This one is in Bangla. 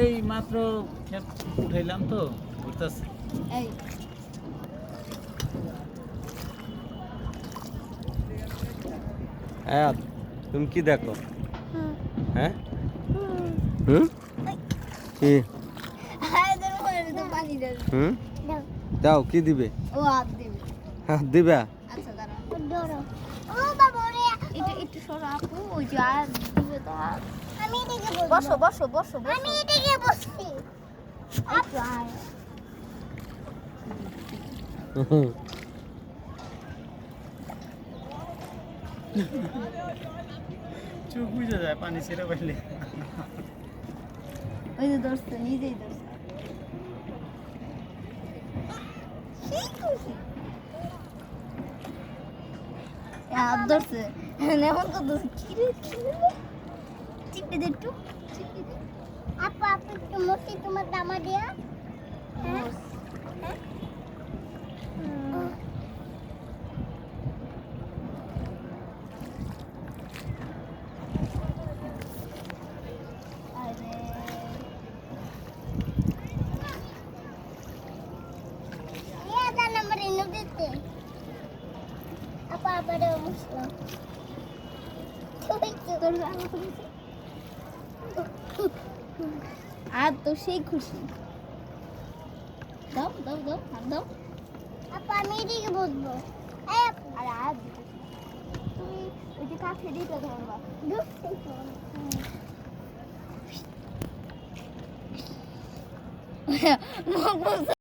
এই মাত্র খেপ উঠাইলাম তো ঘুরতেছে। এই আয়াত তুমি কি দেখো? হ্যাঁ হুম কি পানি দেবে। হুম দাও কি দিবে? ও হাত দেবে। হাত দিবা? আচ্ছা দাঁড়াও। ও বাবা ওরে একটু সরো আপু, ওই যে আর দিবে তো হাত। আমি এদিকে বসো বসো বসো বসো। আমি এদিকে বসছি। একটু আয়। চোখ বুঝে যায় পানি ছেড়ে পাইলে। ওই যে ধরছে, নিজেই ধরছে। সেই খুশি। হাত ধরছে এমন তো কিরে কিরে চিপে দে একটু চিপে দে। আপু আপু একটু মস্তি তোমার দামা দেয়া। হ্যাঁ হ্যাঁ আরে ये आधा नंबर इन्हों देते apa pada muslim তোর জানা খুশি আর তো সেই খুশি দাও দাও দাও হাত দাও আপা আমি এদিকে বসবো আর আর তুমি ওই যে কাছে দিতে ধরবা